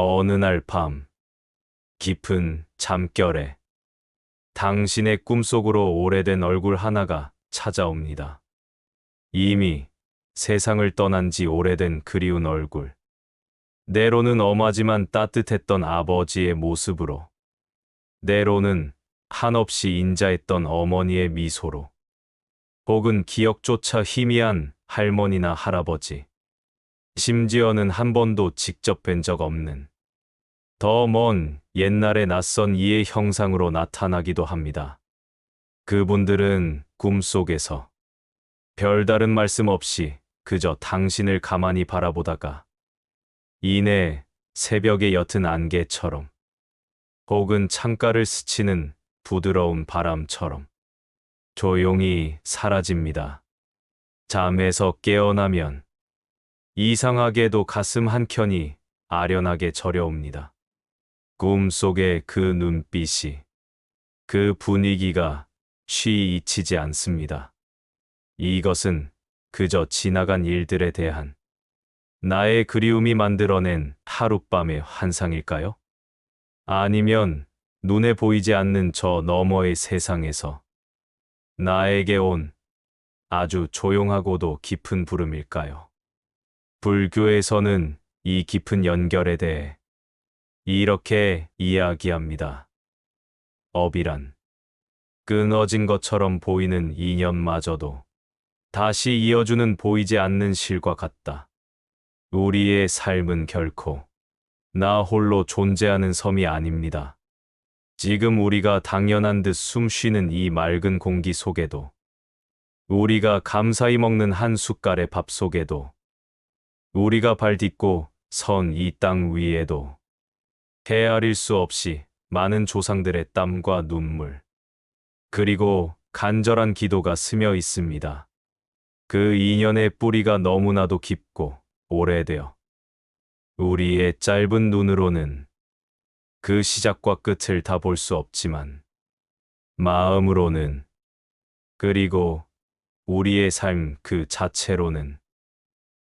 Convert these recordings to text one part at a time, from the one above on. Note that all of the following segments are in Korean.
어느 날 밤, 깊은 잠결에 당신의 꿈속으로 오래된 얼굴 하나가 찾아옵니다. 이미 세상을 떠난 지 오래된 그리운 얼굴. 때로는 엄하지만 따뜻했던 아버지의 모습으로, 때로는 한없이 인자했던 어머니의 미소로, 혹은 기억조차 희미한 할머니나 할아버지, 심지어는 한 번도 직접 뵌 적 없는 더 먼 옛날의 낯선 이의 형상으로 나타나기도 합니다. 그분들은 꿈속에서 별다른 말씀 없이 그저 당신을 가만히 바라보다가 이내 새벽의 옅은 안개처럼, 혹은 창가를 스치는 부드러운 바람처럼 조용히 사라집니다. 잠에서 깨어나면 이상하게도 가슴 한켠이 아련하게 저려옵니다. 꿈속의 그 눈빛이, 그 분위기가 쉬이 잊히지 않습니다. 이것은 그저 지나간 일들에 대한 나의 그리움이 만들어낸 하룻밤의 환상일까요? 아니면 눈에 보이지 않는 저 너머의 세상에서 나에게 온 아주 조용하고도 깊은 부름일까요? 불교에서는 이 깊은 연결에 대해 이렇게 이야기합니다. 업이란 끊어진 것처럼 보이는 인연마저도 다시 이어주는 보이지 않는 실과 같다. 우리의 삶은 결코 나 홀로 존재하는 섬이 아닙니다. 지금 우리가 당연한 듯 숨쉬는 이 맑은 공기 속에도, 우리가 감사히 먹는 한 숟갈의 밥 속에도, 우리가 발 딛고 선 이 땅 위에도 헤아릴 수 없이 많은 조상들의 땀과 눈물, 그리고 간절한 기도가 스며 있습니다. 그 인연의 뿌리가 너무나도 깊고 오래되어 우리의 짧은 눈으로는 그 시작과 끝을 다 볼 수 없지만, 마음으로는, 그리고 우리의 삶 그 자체로는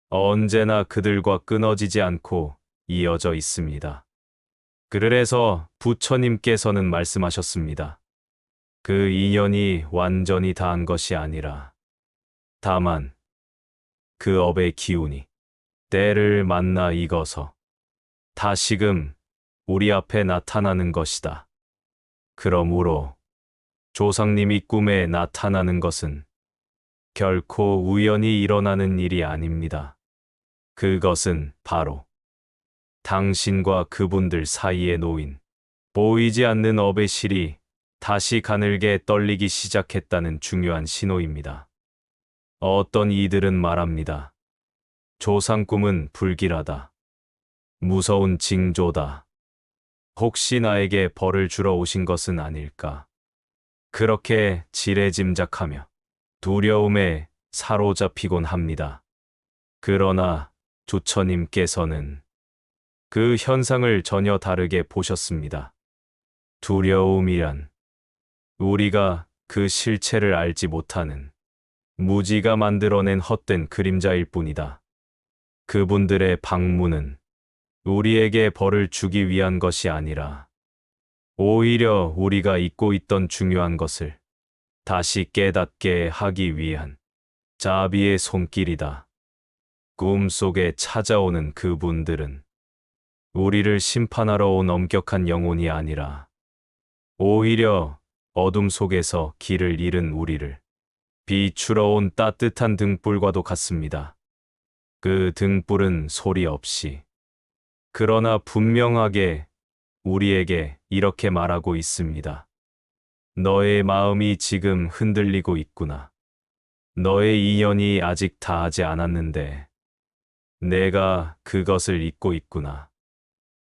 언제나 그들과 끊어지지 않고 이어져 있습니다. 그래서 부처님께서는 말씀하셨습니다. 그 인연이 완전히 다한 것이 아니라 다만 그 업의 기운이 때를 만나 익어서 다시금 우리 앞에 나타나는 것이다. 그러므로 조상님이 꿈에 나타나는 것은 결코 우연히 일어나는 일이 아닙니다. 그것은 바로 당신과 그분들 사이에 놓인 보이지 않는 업의 실이 다시 가늘게 떨리기 시작했다는 중요한 신호입니다. 어떤 이들은 말합니다. 조상 꿈은 불길하다. 무서운 징조다. 혹시 나에게 벌을 주러 오신 것은 아닐까? 그렇게 지레짐작하며 두려움에 사로잡히곤 합니다. 그러나 조처님께서는 그 현상을 전혀 다르게 보셨습니다. 두려움이란 우리가 그 실체를 알지 못하는 무지가 만들어낸 헛된 그림자일 뿐이다. 그분들의 방문은 우리에게 벌을 주기 위한 것이 아니라 오히려 우리가 잊고 있던 중요한 것을 다시 깨닫게 하기 위한 자비의 손길이다. 꿈속에 찾아오는 그분들은 우리를 심판하러 온 엄격한 영혼이 아니라 오히려 어둠 속에서 길을 잃은 우리를 비추러 온 따뜻한 등불과도 같습니다. 그 등불은 소리 없이, 그러나 분명하게 우리에게 이렇게 말하고 있습니다. 너의 마음이 지금 흔들리고 있구나. 너의 인연이 아직 다하지 않았는데 내가 그것을 잊고 있구나.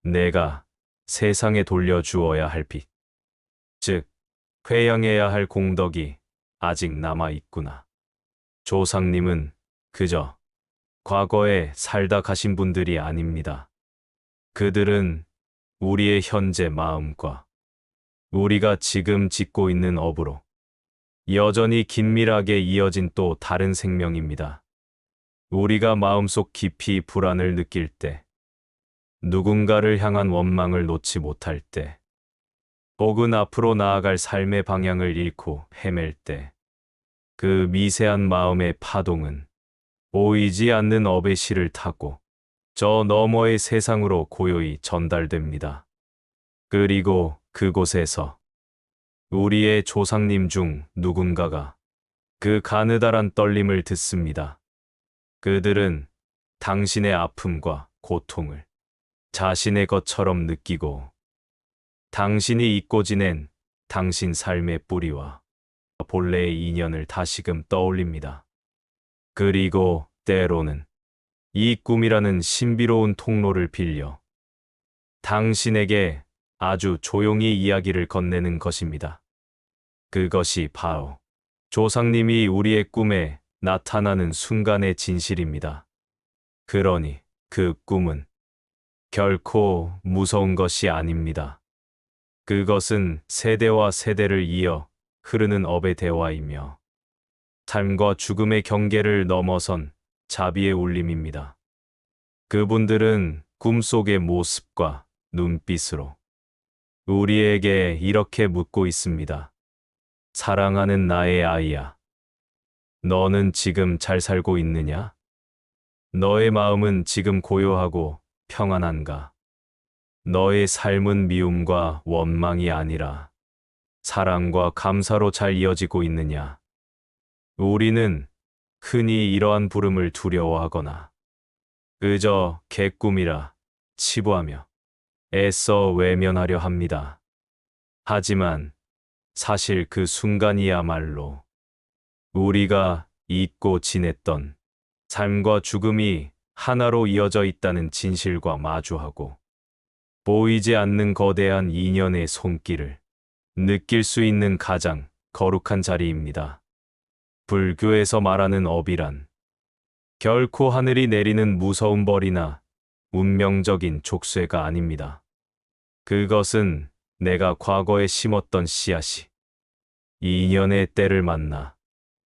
내가 세상에 돌려주어야 할 빛, 즉 회양해야 할 공덕이 아직 남아 있구나. 조상님은 그저 과거에 살다 가신 분들이 아닙니다. 그들은 우리의 현재 마음과 우리가 지금 짓고 있는 업으로 여전히 긴밀하게 이어진 또 다른 생명입니다. 우리가 마음속 깊이 불안을 느낄 때, 누군가를 향한 원망을 놓지 못할 때, 혹은 앞으로 나아갈 삶의 방향을 잃고 헤맬 때, 그 미세한 마음의 파동은 보이지 않는 업의 실을 타고 저 너머의 세상으로 고요히 전달됩니다. 그리고 그곳에서 우리의 조상님 중 누군가가 그 가느다란 떨림을 듣습니다. 그들은 당신의 아픔과 고통을 자신의 것처럼 느끼고 당신이 잊고 지낸 당신 삶의 뿌리와 본래의 인연을 다시금 떠올립니다. 그리고 때로는 이 꿈이라는 신비로운 통로를 빌려 당신에게 아주 조용히 이야기를 건네는 것입니다. 그것이 바로 조상님이 우리의 꿈에 나타나는 순간의 진실입니다. 그러니 그 꿈은 결코 무서운 것이 아닙니다. 그것은 세대와 세대를 이어 흐르는 업의 대화이며 삶과 죽음의 경계를 넘어선 자비의 울림입니다. 그분들은 꿈속의 모습과 눈빛으로 우리에게 이렇게 묻고 있습니다. 사랑하는 나의 아이야. 너는 지금 잘 살고 있느냐? 너의 마음은 지금 고요하고 평안한가? 너의 삶은 미움과 원망이 아니라 사랑과 감사로 잘 이어지고 있느냐? 우리는 흔히 이러한 부름을 두려워하거나 그저 개꿈이라 치부하며 애써 외면하려 합니다. 하지만 사실 그 순간이야말로 우리가 잊고 지냈던 삶과 죽음이 하나로 이어져 있다는 진실과 마주하고 보이지 않는 거대한 인연의 손길을 느낄 수 있는 가장 거룩한 자리입니다. 불교에서 말하는 업이란 결코 하늘이 내리는 무서운 벌이나 운명적인 족쇄가 아닙니다. 그것은 내가 과거에 심었던 씨앗이 인연의 때를 만나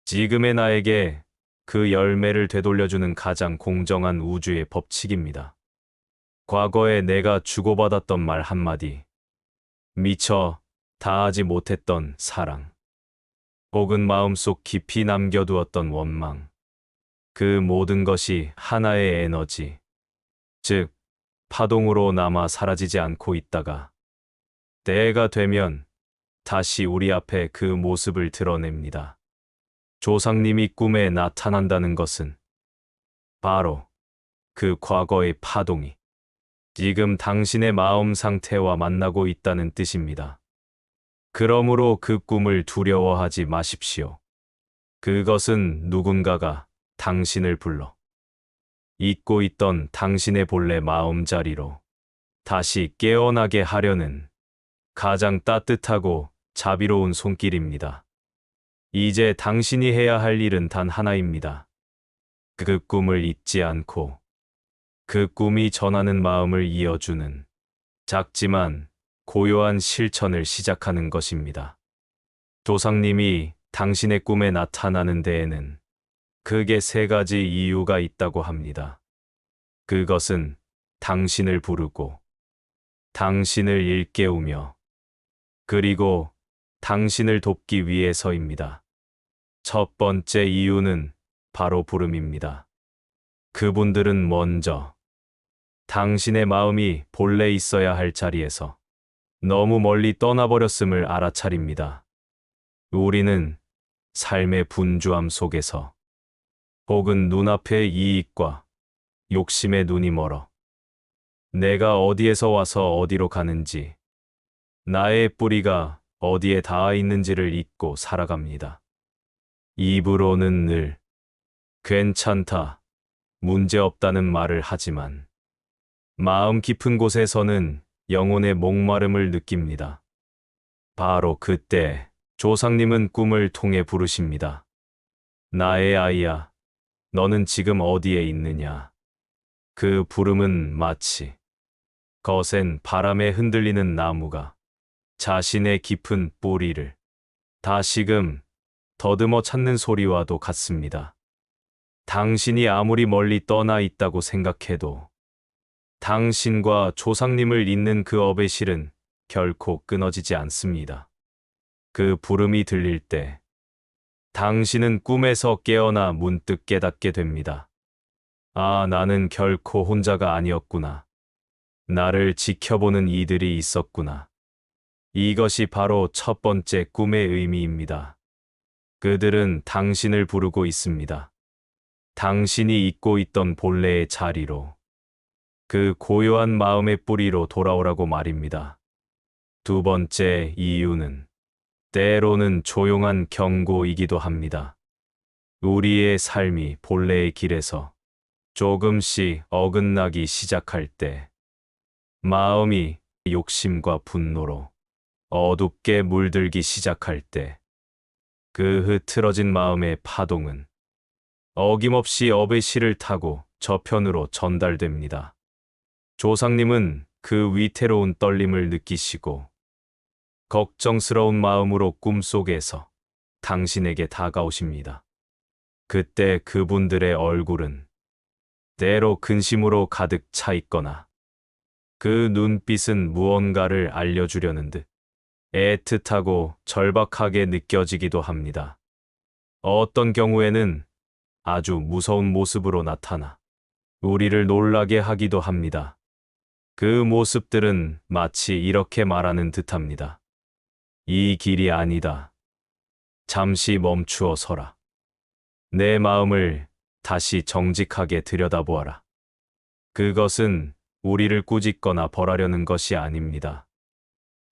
지금의 나에게 그 열매를 되돌려주는 가장 공정한 우주의 법칙입니다. 과거에 내가 주고받았던 말 한마디, 미처 다하지 못했던 사랑, 혹은 마음속 깊이 남겨두었던 원망, 그 모든 것이 하나의 에너지, 즉 파동으로 남아 사라지지 않고 있다가 때가 되면 다시 우리 앞에 그 모습을 드러냅니다. 조상님이 꿈에 나타난다는 것은 바로 그 과거의 파동이 지금 당신의 마음 상태와 만나고 있다는 뜻입니다. 그러므로 그 꿈을 두려워하지 마십시오. 그것은 누군가가 당신을 불러 잊고 있던 당신의 본래 마음자리로 다시 깨어나게 하려는 가장 따뜻하고 자비로운 손길입니다. 이제 당신이 해야 할 일은 단 하나입니다. 그 꿈을 잊지 않고 그 꿈이 전하는 마음을 이어주는 작지만 고요한 실천을 시작하는 것입니다. 조상님이 당신의 꿈에 나타나는 데에는 크게 세 가지 이유가 있다고 합니다. 그것은 당신을 부르고, 당신을 일깨우며, 그리고 당신을 돕기 위해서입니다. 첫 번째 이유는 바로 부름입니다. 그분들은 먼저 당신의 마음이 본래 있어야 할 자리에서 너무 멀리 떠나버렸음을 알아차립니다. 우리는 삶의 분주함 속에서 혹은 눈앞의 이익과 욕심에 눈이 멀어 내가 어디에서 와서 어디로 가는지, 나의 뿌리가 어디에 닿아 있는지를 잊고 살아갑니다. 입으로는 늘 괜찮다, 문제없다는 말을 하지만 마음 깊은 곳에서는 영혼의 목마름을 느낍니다. 바로 그때 조상님은 꿈을 통해 부르십니다. 나의 아이야, 너는 지금 어디에 있느냐? 그 부름은 마치 거센 바람에 흔들리는 나무가 자신의 깊은 뿌리를 다시금 더듬어 찾는 소리와도 같습니다. 당신이 아무리 멀리 떠나 있다고 생각해도 당신과 조상님을 잇는 그 업의 실은 결코 끊어지지 않습니다. 그 부름이 들릴 때 당신은 꿈에서 깨어나 문득 깨닫게 됩니다. 아, 나는 결코 혼자가 아니었구나. 나를 지켜보는 이들이 있었구나. 이것이 바로 첫 번째 꿈의 의미입니다. 그들은 당신을 부르고 있습니다. 당신이 잊고 있던 본래의 자리로, 그 고요한 마음의 뿌리로 돌아오라고 말입니다. 두 번째 이유는 때로는 조용한 경고이기도 합니다. 우리의 삶이 본래의 길에서 조금씩 어긋나기 시작할 때, 마음이 욕심과 분노로 어둡게 물들기 시작할 때, 그 흐트러진 마음의 파동은 어김없이 업의 실을 타고 저편으로 전달됩니다. 조상님은 그 위태로운 떨림을 느끼시고 걱정스러운 마음으로 꿈속에서 당신에게 다가오십니다. 그때 그분들의 얼굴은 때로 근심으로 가득 차 있거나 그 눈빛은 무언가를 알려주려는 듯 애틋하고 절박하게 느껴지기도 합니다. 어떤 경우에는 아주 무서운 모습으로 나타나 우리를 놀라게 하기도 합니다. 그 모습들은 마치 이렇게 말하는 듯합니다. 이 길이 아니다. 잠시 멈추어 서라. 내 마음을 다시 정직하게 들여다보아라. 그것은 우리를 꾸짖거나 벌하려는 것이 아닙니다.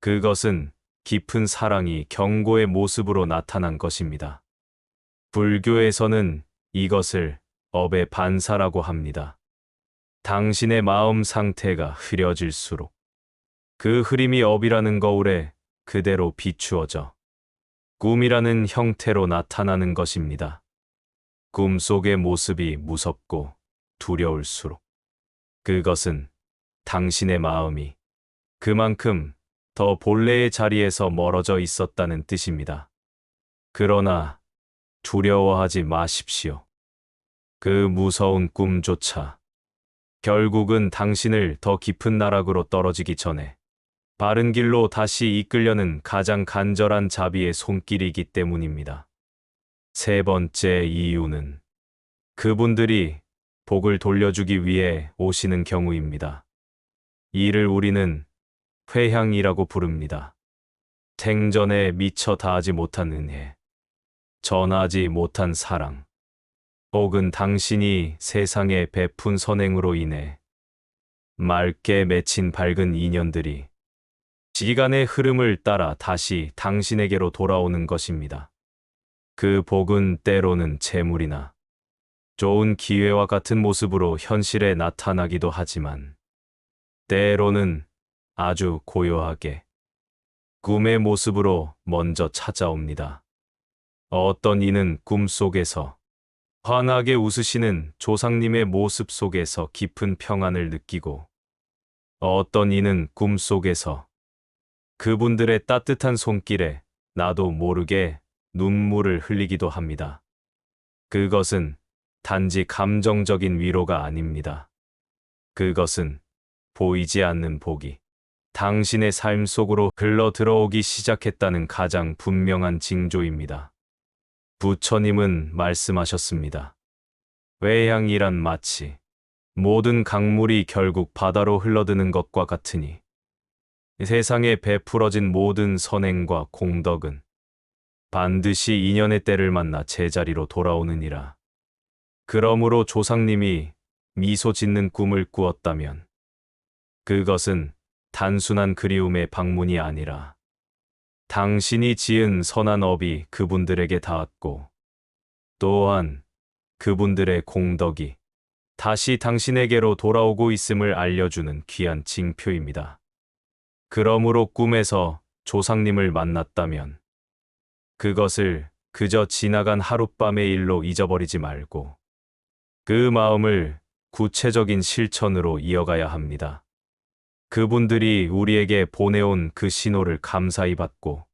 그것은 깊은 사랑이 경고의 모습으로 나타난 것입니다. 불교에서는 이것을 업의 반사라고 합니다. 당신의 마음 상태가 흐려질수록 그 흐림이 업이라는 거울에 그대로 비추어져 꿈이라는 형태로 나타나는 것입니다. 꿈속의 모습이 무섭고 두려울수록 그것은 당신의 마음이 그만큼 더 본래의 자리에서 멀어져 있었다는 뜻입니다. 그러나 두려워하지 마십시오. 그 무서운 꿈조차 결국은 당신을 더 깊은 나락으로 떨어지기 전에 바른 길로 다시 이끌려는 가장 간절한 자비의 손길이기 때문입니다. 세 번째 이유는 그분들이 복을 돌려주기 위해 오시는 경우입니다. 이를 우리는 회향이라고 부릅니다. 생전에 미처 다하지 못한 은혜, 전하지 못한 사랑, 혹은 당신이 세상에 베푼 선행으로 인해 맑게 맺힌 밝은 인연들이 시간의 흐름을 따라 다시 당신에게로 돌아오는 것입니다. 그 복은 때로는 재물이나 좋은 기회와 같은 모습으로 현실에 나타나기도 하지만 때로는 아주 고요하게 꿈의 모습으로 먼저 찾아옵니다. 어떤 이는 꿈속에서 환하게 웃으시는 조상님의 모습 속에서 깊은 평안을 느끼고 어떤 이는 꿈속에서 그분들의 따뜻한 손길에 나도 모르게 눈물을 흘리기도 합니다. 그것은 단지 감정적인 위로가 아닙니다. 그것은 보이지 않는 복이 당신의 삶 속으로 흘러 들어오기 시작했다는 가장 분명한 징조입니다. 부처님은 말씀하셨습니다. 회향이란 마치 모든 강물이 결국 바다로 흘러드는 것과 같으니 세상에 베풀어진 모든 선행과 공덕은 반드시 인연의 때를 만나 제자리로 돌아오느니라. 그러므로 조상님이 미소 짓는 꿈을 꾸었다면 그것은 단순한 그리움의 방문이 아니라 당신이 지은 선한 업이 그분들에게 닿았고 또한 그분들의 공덕이 다시 당신에게로 돌아오고 있음을 알려주는 귀한 징표입니다. 그러므로 꿈에서 조상님을 만났다면 그것을 그저 지나간 하룻밤의 일로 잊어버리지 말고 그 마음을 구체적인 실천으로 이어가야 합니다. 그분들이 우리에게 보내온 그 신호를 감사히 받고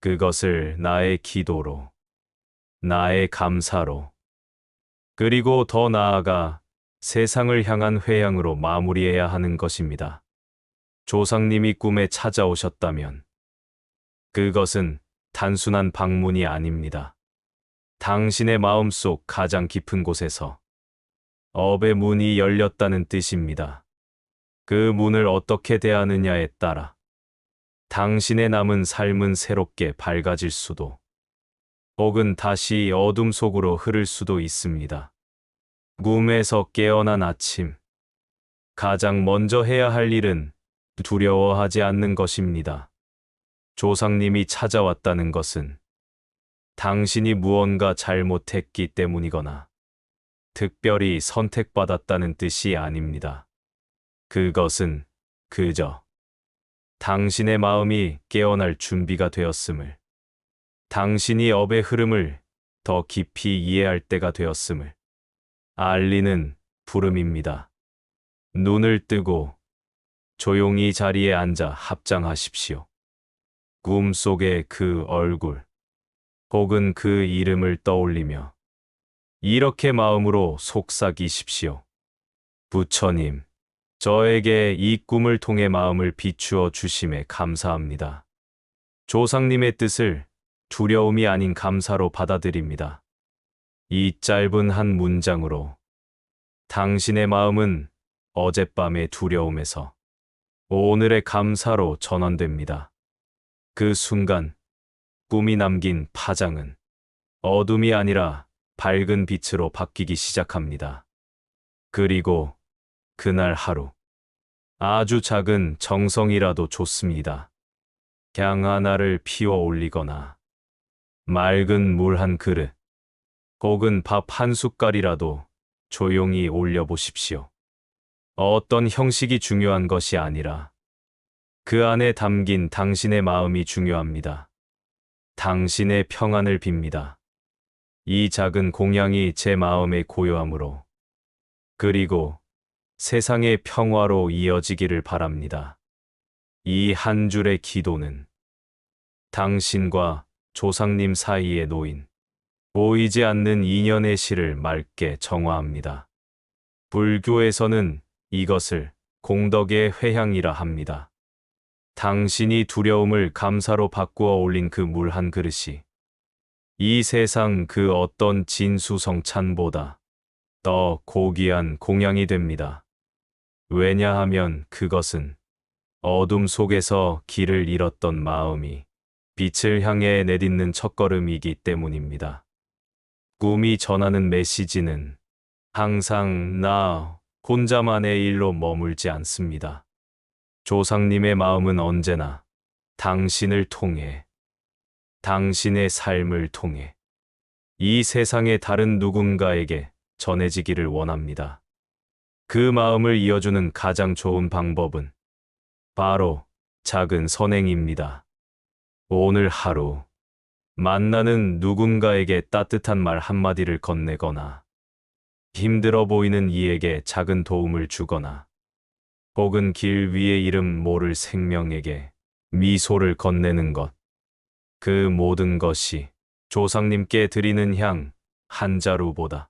그것을 나의 기도로, 나의 감사로, 그리고 더 나아가 세상을 향한 회양으로 마무리해야 하는 것입니다. 조상님이 꿈에 찾아오셨다면 그것은 단순한 방문이 아닙니다. 당신의 마음속 가장 깊은 곳에서 업의 문이 열렸다는 뜻입니다. 그 문을 어떻게 대하느냐에 따라 당신의 남은 삶은 새롭게 밝아질 수도 혹은 다시 어둠 속으로 흐를 수도 있습니다. 꿈에서 깨어난 아침. 가장 먼저 해야 할 일은 두려워하지 않는 것입니다. 조상님이 찾아왔다는 것은 당신이 무언가 잘못했기 때문이거나 특별히 선택받았다는 뜻이 아닙니다. 그것은 그저 당신의 마음이 깨어날 준비가 되었음을, 당신이 업의 흐름을 더 깊이 이해할 때가 되었음을 알리는 부름입니다. 눈을 뜨고 조용히 자리에 앉아 합장하십시오. 꿈속의 그 얼굴 혹은 그 이름을 떠올리며 이렇게 마음으로 속삭이십시오. 부처님, 저에게 이 꿈을 통해 마음을 비추어 주심에 감사합니다. 조상님의 뜻을 두려움이 아닌 감사로 받아들입니다. 이 짧은 한 문장으로 당신의 마음은 어젯밤의 두려움에서 오늘의 감사로 전환됩니다. 그 순간 꿈이 남긴 파장은 어둠이 아니라 밝은 빛으로 바뀌기 시작합니다. 그리고 그날 하루, 아주 작은 정성이라도 좋습니다. 향 하나를 피워 올리거나 맑은 물 한 그릇 혹은 밥 한 숟갈이라도 조용히 올려보십시오. 어떤 형식이 중요한 것이 아니라 그 안에 담긴 당신의 마음이 중요합니다. 당신의 평안을 빕니다. 이 작은 공양이 제 마음의 고요함으로 그리고 세상의 평화로 이어지기를 바랍니다. 이 한 줄의 기도는 당신과 조상님 사이에 놓인 보이지 않는 인연의 실을 맑게 정화합니다. 불교에서는 이것을 공덕의 회향이라 합니다. 당신이 두려움을 감사로 바꾸어 올린 그 물 한 그릇이 이 세상 그 어떤 진수성찬보다 더 고귀한 공양이 됩니다. 왜냐하면 그것은 어둠 속에서 길을 잃었던 마음이 빛을 향해 내딛는 첫걸음이기 때문입니다. 꿈이 전하는 메시지는 항상 나 혼자만의 일로 머물지 않습니다. 조상님의 마음은 언제나 당신을 통해, 당신의 삶을 통해 이 세상의 다른 누군가에게 전해지기를 원합니다. 그 마음을 이어주는 가장 좋은 방법은 바로 작은 선행입니다. 오늘 하루 만나는 누군가에게 따뜻한 말 한마디를 건네거나 힘들어 보이는 이에게 작은 도움을 주거나 혹은 길 위에 이름 모를 생명에게 미소를 건네는 것. 그 모든 것이 조상님께 드리는 향 한 자루보다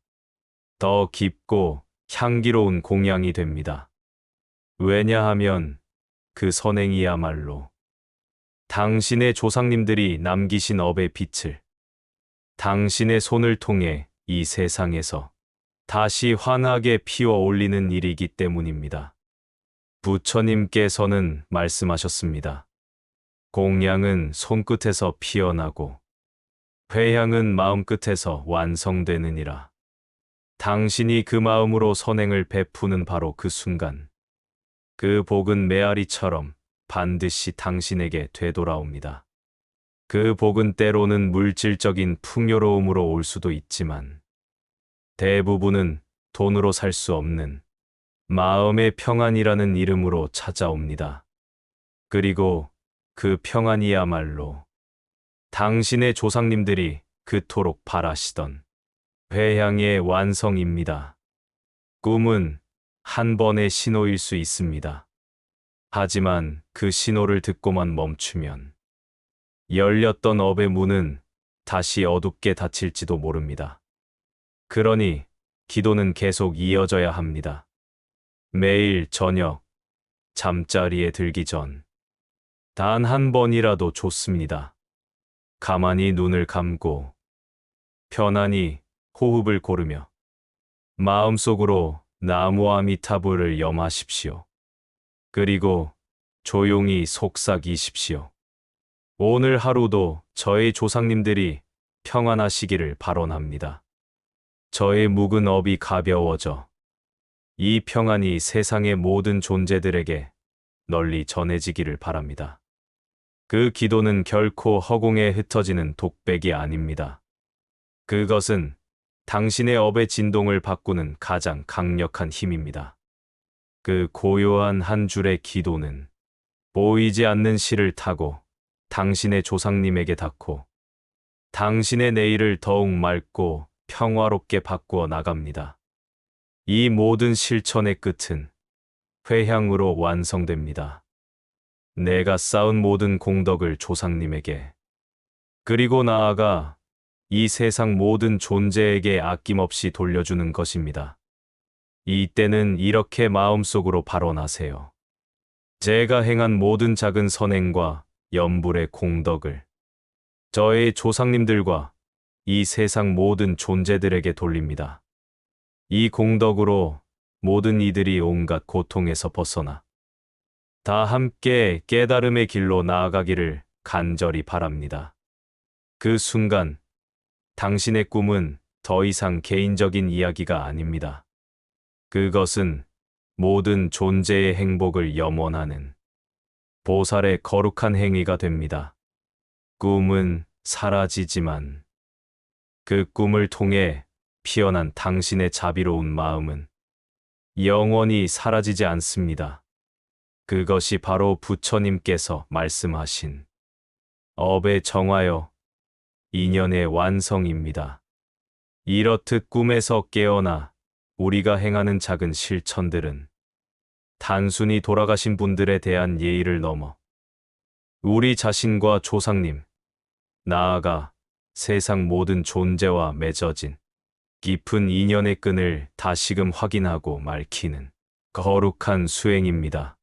더 깊고 향기로운 공양이 됩니다. 왜냐하면 그 선행이야말로 당신의 조상님들이 남기신 업의 빛을 당신의 손을 통해 이 세상에서 다시 환하게 피워 올리는 일이기 때문입니다. 부처님께서는 말씀하셨습니다. 공양은 손끝에서 피어나고 회향은 마음끝에서 완성되느니라. 당신이 그 마음으로 선행을 베푸는 바로 그 순간, 그 복은 메아리처럼 반드시 당신에게 되돌아옵니다. 그 복은 때로는 물질적인 풍요로움으로 올 수도 있지만 대부분은 돈으로 살 수 없는 마음의 평안이라는 이름으로 찾아옵니다. 그리고 그 평안이야말로 당신의 조상님들이 그토록 바라시던 회향의 완성입니다. 꿈은 한 번의 신호일 수 있습니다. 하지만 그 신호를 듣고만 멈추면 열렸던 업의 문은 다시 어둡게 닫힐지도 모릅니다. 그러니 기도는 계속 이어져야 합니다. 매일 저녁, 잠자리에 들기 전, 단 한 번이라도 좋습니다. 가만히 눈을 감고, 편안히 호흡을 고르며, 마음속으로 나무아미타불을 염하십시오. 그리고 조용히 속삭이십시오. 오늘 하루도 저의 조상님들이 평안하시기를 바라옵니다. 저의 묵은 업이 가벼워져 이 평안이 세상의 모든 존재들에게 널리 전해지기를 바랍니다. 그 기도는 결코 허공에 흩어지는 독백이 아닙니다. 그것은 당신의 업의 진동을 바꾸는 가장 강력한 힘입니다. 그 고요한 한 줄의 기도는 보이지 않는 실을 타고 당신의 조상님에게 닿고 당신의 내일을 더욱 맑고 평화롭게 바꾸어 나갑니다. 이 모든 실천의 끝은 회향으로 완성됩니다. 내가 쌓은 모든 공덕을 조상님에게, 그리고 나아가 이 세상 모든 존재에게 아낌없이 돌려주는 것입니다. 이때는 이렇게 마음속으로 발언하세요. 제가 행한 모든 작은 선행과 염불의 공덕을 저의 조상님들과 이 세상 모든 존재들에게 돌립니다. 이 공덕으로 모든 이들이 온갖 고통에서 벗어나 다 함께 깨달음의 길로 나아가기를 간절히 바랍니다. 그 순간 당신의 꿈은 더 이상 개인적인 이야기가 아닙니다. 그것은 모든 존재의 행복을 염원하는 보살의 거룩한 행위가 됩니다. 꿈은 사라지지만 그 꿈을 통해 피어난 당신의 자비로운 마음은 영원히 사라지지 않습니다. 그것이 바로 부처님께서 말씀하신 업에 정하여 인연의 완성입니다. 이렇듯 꿈에서 깨어나 우리가 행하는 작은 실천들은 단순히 돌아가신 분들에 대한 예의를 넘어 우리 자신과 조상님, 나아가 세상 모든 존재와 맺어진 깊은 인연의 끈을 다시금 확인하고 맑히는 거룩한 수행입니다.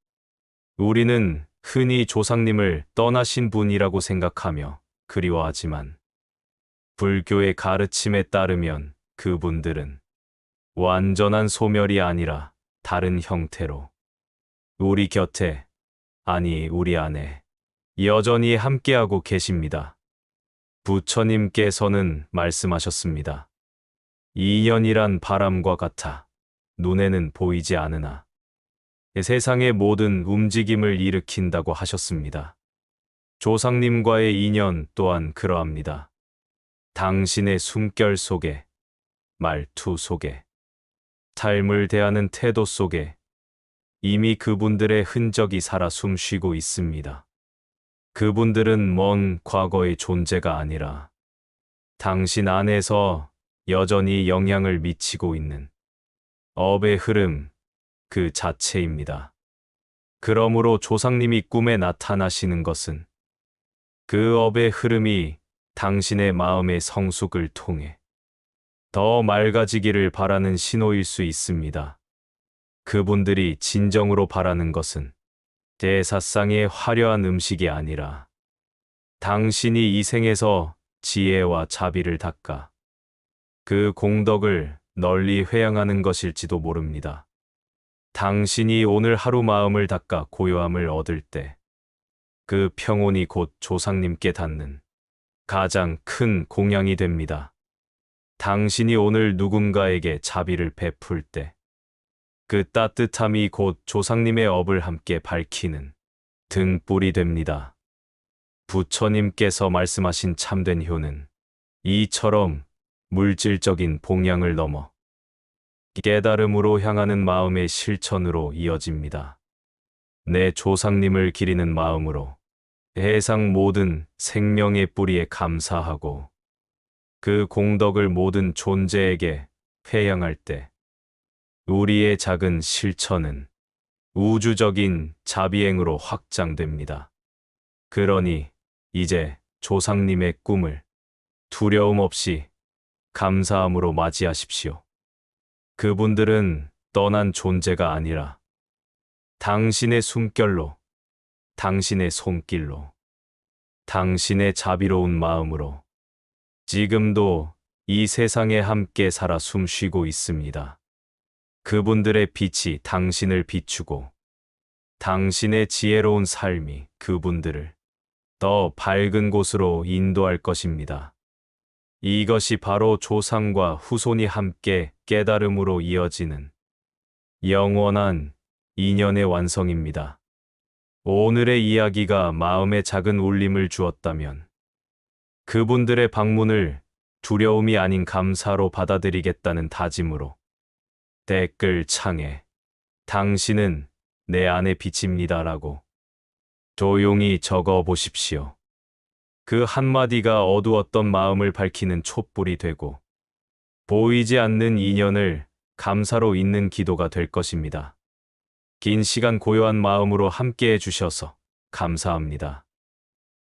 우리는 흔히 조상님을 떠나신 분이라고 생각하며 그리워하지만 불교의 가르침에 따르면 그분들은 완전한 소멸이 아니라 다른 형태로 우리 곁에, 아니 우리 안에 여전히 함께하고 계십니다. 부처님께서는 말씀하셨습니다. 이연이란 바람과 같아 눈에는 보이지 않으나 세상의 모든 움직임을 일으킨다고 하셨습니다. 조상님과의 인연 또한 그러합니다. 당신의 숨결 속에, 말투 속에, 삶을 대하는 태도 속에 이미 그분들의 흔적이 살아 숨쉬고 있습니다. 그분들은 먼 과거의 존재가 아니라 당신 안에서 여전히 영향을 미치고 있는 업의 흐름 그 자체입니다. 그러므로 조상님이 꿈에 나타나시는 것은 그 업의 흐름이 당신의 마음의 성숙을 통해 더 맑아지기를 바라는 신호일 수 있습니다. 그분들이 진정으로 바라는 것은 제사상의 화려한 음식이 아니라 당신이 이 생에서 지혜와 자비를 닦아 그 공덕을 널리 회양하는 것일지도 모릅니다. 당신이 오늘 하루 마음을 닦아 고요함을 얻을 때 그 평온이 곧 조상님께 닿는 가장 큰 공양이 됩니다. 당신이 오늘 누군가에게 자비를 베풀 때 그 따뜻함이 곧 조상님의 업을 함께 밝히는 등불이 됩니다. 부처님께서 말씀하신 참된 효는 이처럼 물질적인 봉양을 넘어 깨달음으로 향하는 마음의 실천으로 이어집니다. 내 조상님을 기리는 마음으로 세상 모든 생명의 뿌리에 감사하고 그 공덕을 모든 존재에게 회양할 때 우리의 작은 실천은 우주적인 자비행으로 확장됩니다. 그러니 이제 조상님의 꿈을 두려움 없이 감사함으로 맞이하십시오. 그분들은 떠난 존재가 아니라 당신의 숨결로, 당신의 손길로, 당신의 자비로운 마음으로 지금도 이 세상에 함께 살아 숨쉬고 있습니다. 그분들의 빛이 당신을 비추고 당신의 지혜로운 삶이 그분들을 더 밝은 곳으로 인도할 것입니다. 이것이 바로 조상과 후손이 함께 깨달음으로 이어지는 영원한 인연의 완성입니다. 오늘의 이야기가 마음에 작은 울림을 주었다면 그분들의 방문을 두려움이 아닌 감사로 받아들이겠다는 다짐으로 댓글 창에 당신은 내 안의 빛입니다라고 조용히 적어 보십시오. 그 한마디가 어두웠던 마음을 밝히는 촛불이 되고 보이지 않는 인연을 감사로 잇는 기도가 될 것입니다. 긴 시간 고요한 마음으로 함께 해주셔서 감사합니다.